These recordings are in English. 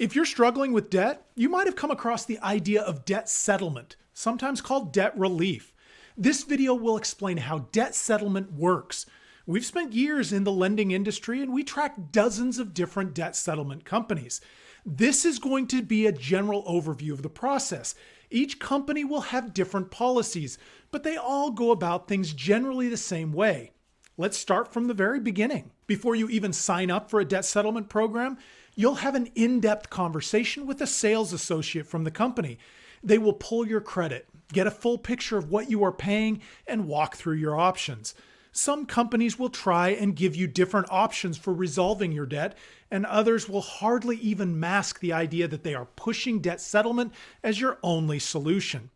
If you're struggling with debt, you might have come across the idea of debt settlement, sometimes called debt relief. This video will explain how debt settlement works. We've spent years in the lending industry and we track dozens of different debt settlement companies. This is going to be a general overview of the process. Each company will have different policies, but they all go about things generally the same way. Let's start from the very beginning. Before you even sign up for a debt settlement program, you'll have an in-depth conversation with a sales associate from the company. They will pull your credit, get a full picture of what you are paying, and walk through your options. Some companies will try and give you different options for resolving your debt, and others will hardly even mask the idea that they are pushing debt settlement as your only solution.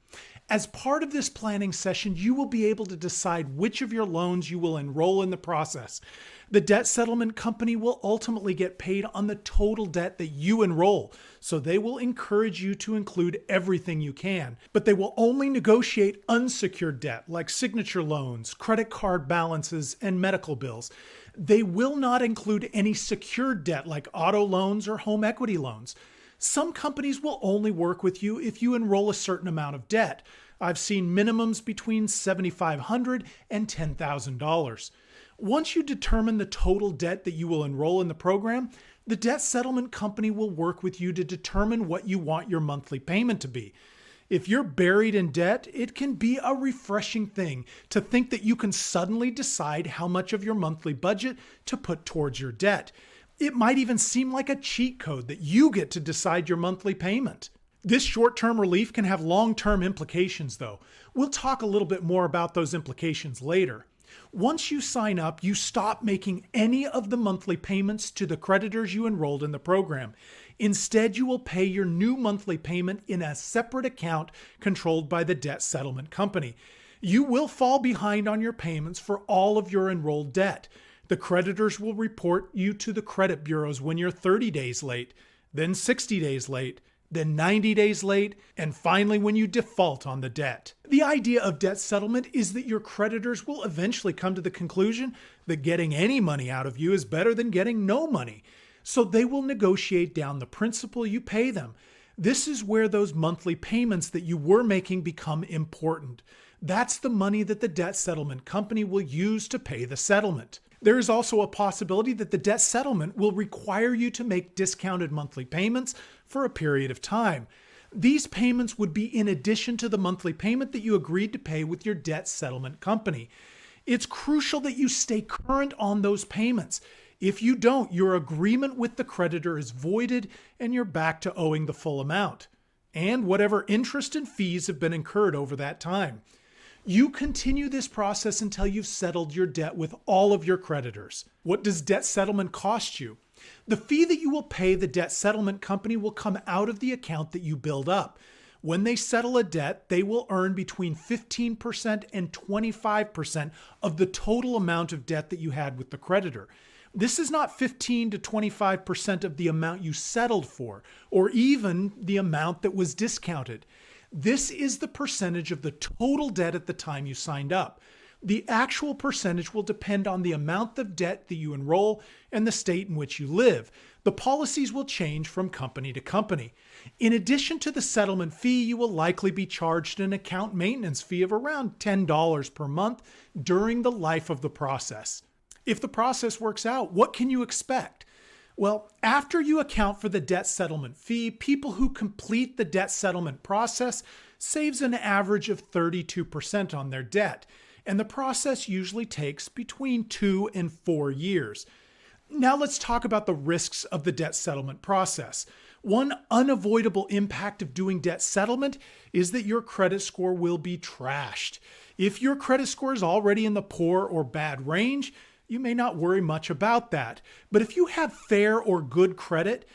As part of this planning session, you will be able to decide which of your loans you will enroll in the process. The debt settlement company will ultimately get paid on the total debt that you enroll, so they will encourage you to include everything you can. But they will only negotiate unsecured debt like signature loans, credit card balances, and medical bills. They will not include any secured debt like auto loans or home equity loans. Some companies will only work with you if you enroll a certain amount of debt. I've seen minimums between $7,500 and $10,000. Once you determine the total debt that you will enroll in the program, the debt settlement company will work with you to determine what you want your monthly payment to be. If you're buried in debt, it can be a refreshing thing to think that you can suddenly decide how much of your monthly budget to put towards your debt. It might even seem like a cheat code that you get to decide your monthly payment. This short-term relief can have long-term implications though. We'll talk a little bit more about those implications later. Once you sign up, you stop making any of the monthly payments to the creditors you enrolled in the program. Instead, you will pay your new monthly payment in a separate account controlled by the debt settlement company. You will fall behind on your payments for all of your enrolled debt. The creditors will report you to the credit bureaus when you're 30 days late, then 60 days late, then 90 days late, and finally when you default on the debt. The idea of debt settlement is that your creditors will eventually come to the conclusion that getting any money out of you is better than getting no money. So they will negotiate down the principal you pay them. This is where those monthly payments that you were making become important. That's the money that the debt settlement company will use to pay the settlement. There is also a possibility that the debt settlement will require you to make discounted monthly payments for a period of time. These payments would be in addition to the monthly payment that you agreed to pay with your debt settlement company. It's crucial that you stay current on those payments. If you don't, your agreement with the creditor is voided and you're back to owing the full amount, and whatever interest and fees have been incurred over that time. You continue this process until you've settled your debt with all of your creditors. What does debt settlement cost you? The fee that you will pay the debt settlement company will come out of the account that you build up. When they settle a debt, they will earn between 15% and 25% of the total amount of debt that you had with the creditor. This is not 15 to 25% of the amount you settled for, or even the amount that was discounted. This is the percentage of the total debt at the time you signed up. The actual percentage will depend on the amount of debt that you enroll and the state in which you live. The policies will change from company to company. In addition to the settlement fee, you will likely be charged an account maintenance fee of around $10 per month during the life of the process. If the process works out, what can you expect? Well, after you account for the debt settlement fee, people who complete the debt settlement process saves an average of 32% on their debt, and the process usually takes between 2 and 4 years. Now let's talk about the risks of the debt settlement process. One unavoidable impact of doing debt settlement is that your credit score will be trashed. If your credit score is already in the poor or bad range, you may not worry much about that. But if you have fair or good credit,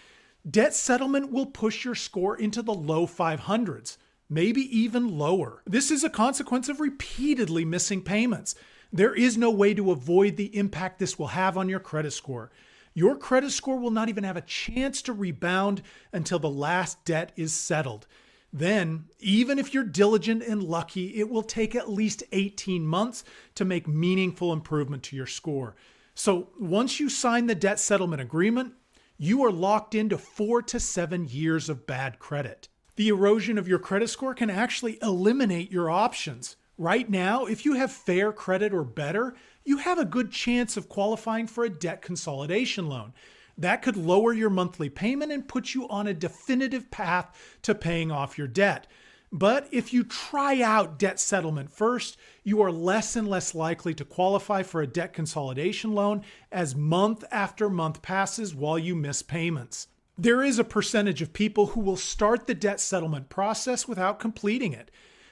debt settlement will push your score into the low 500s, maybe even lower. This is a consequence of repeatedly missing payments. There is no way to avoid the impact this will have on your credit score. Your credit score will not even have a chance to rebound until the last debt is settled. Then, even if you're diligent and lucky, it will take at least 18 months to make meaningful improvement to your score. So once you sign the debt settlement agreement, you are locked into 4 to 7 years of bad credit. The erosion of your credit score can actually eliminate your options. Right now, if you have fair credit or better, you have a good chance of qualifying for a debt consolidation loan. That could lower your monthly payment and put you on a definitive path to paying off your debt. But if you try out debt settlement first, you are less and less likely to qualify for a debt consolidation loan as month after month passes while you miss payments. There is a percentage of people who will start the debt settlement process without completing it.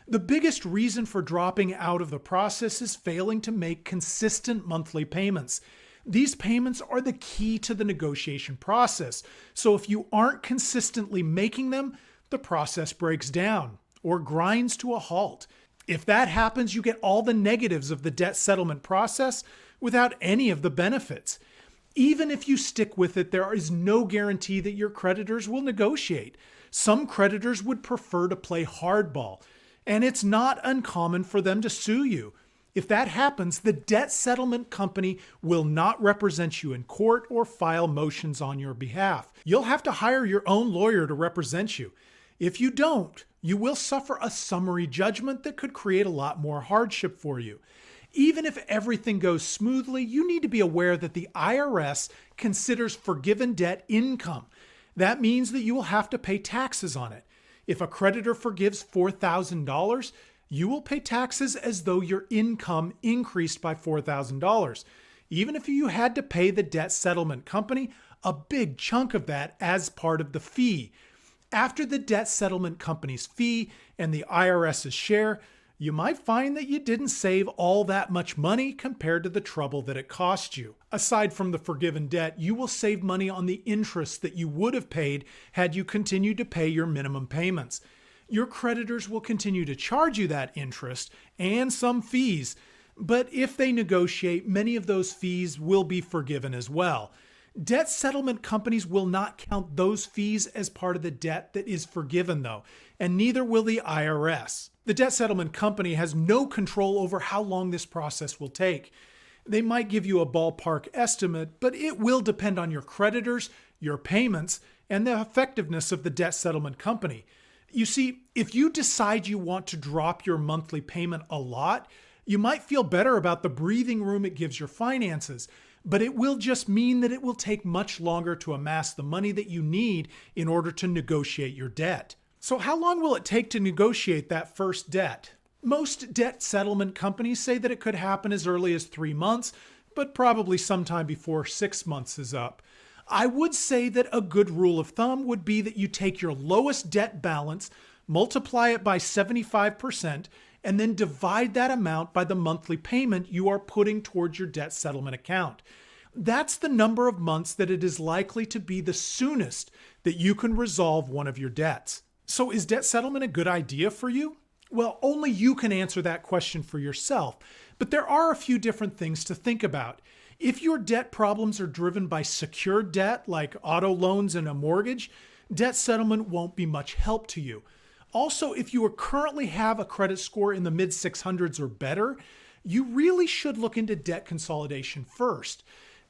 The biggest reason for dropping out of the process is failing to make consistent monthly payments. These payments are the key to the negotiation process, so if you aren't consistently making them, the process breaks down or grinds to a halt. If that happens, you get all the negatives of the debt settlement process without any of the benefits. Even if you stick with it, there is no guarantee that your creditors will negotiate. Some creditors would prefer to play hardball, and it's not uncommon for them to sue you. If that happens, the debt settlement company will not represent you in court or file motions on your behalf. You'll have to hire your own lawyer to represent you. If you don't, you will suffer a summary judgment that could create a lot more hardship for you. Even if everything goes smoothly, you need to be aware that the IRS considers forgiven debt income. That means that you will have to pay taxes on it. If a creditor forgives $4,000, you will pay taxes as though your income increased by $4,000. Even if you had to pay the debt settlement company a big chunk of that as part of the fee. After the debt settlement company's fee and the IRS's share, you might find that you didn't save all that much money compared to the trouble that it cost you. Aside from the forgiven debt, you will save money on the interest that you would have paid had you continued to pay your minimum payments. Your creditors will continue to charge you that interest and some fees, but if they negotiate, many of those fees will be forgiven as well. Debt settlement companies will not count those fees as part of the debt that is forgiven, though, and neither will the IRS. The debt settlement company has no control over how long this process will take. They might give you a ballpark estimate, but it will depend on your creditors, your payments, and the effectiveness of the debt settlement company. You see, if you decide you want to drop your monthly payment a lot, you might feel better about the breathing room it gives your finances, but it will just mean that it will take much longer to amass the money that you need in order to negotiate your debt. So how long will it take to negotiate that first debt? Most debt settlement companies say that it could happen as early as 3 months, but probably sometime before 6 months is up. I would say that a good rule of thumb would be that you take your lowest debt balance, multiply it by 75%, and then divide that amount by the monthly payment you are putting towards your debt settlement account. That's the number of months that it is likely to be the soonest that you can resolve one of your debts. So is debt settlement a good idea for you? Well, only you can answer that question for yourself, but there are a few different things to think about. If your debt problems are driven by secured debt like auto loans and a mortgage, debt settlement won't be much help to you. Also, if you currently have a credit score in the mid-600s or better, you really should look into debt consolidation first.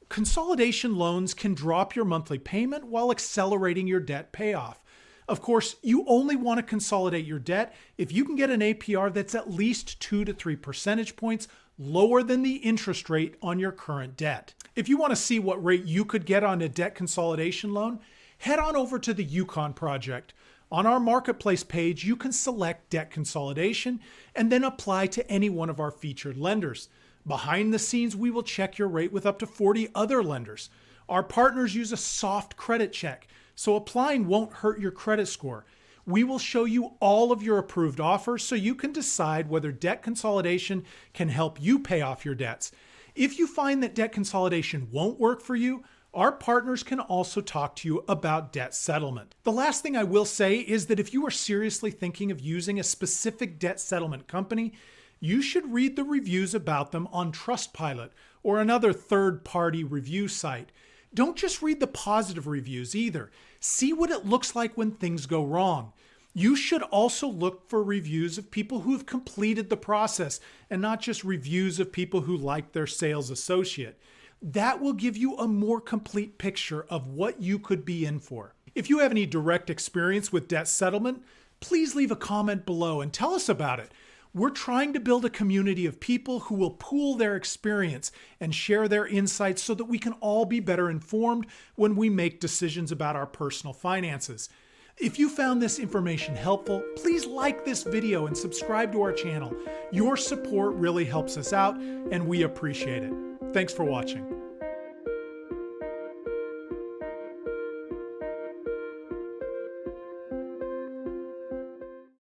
Consolidation loans can drop your monthly payment while accelerating your debt payoff. Of course, you only want to consolidate your debt if you can get an APR that's at least 2 to 3 percentage points lower than the interest rate on your current debt. If you want to see what rate you could get on a debt consolidation loan, head on over to the Yukon Project. On our marketplace page, you can select debt consolidation and then apply to any one of our featured lenders. Behind the scenes, we will check your rate with up to 40 other lenders. Our partners use a soft credit check, so applying won't hurt your credit score. We will show you all of your approved offers so you can decide whether debt consolidation can help you pay off your debts. If you find that debt consolidation won't work for you, our partners can also talk to you about debt settlement. The last thing I will say is that if you are seriously thinking of using a specific debt settlement company, you should read the reviews about them on Trustpilot or another third-party review site. Don't just read the positive reviews either. See what it looks like when things go wrong. You should also look for reviews of people who have completed the process and not just reviews of people who like their sales associate. That will give you a more complete picture of what you could be in for. If you have any direct experience with debt settlement, please leave a comment below and tell us about it. We're trying to build a community of people who will pool their experience and share their insights so that we can all be better informed when we make decisions about our personal finances. If you found this information helpful, please like this video and subscribe to our channel. Your support really helps us out, and we appreciate it. Thanks for watching.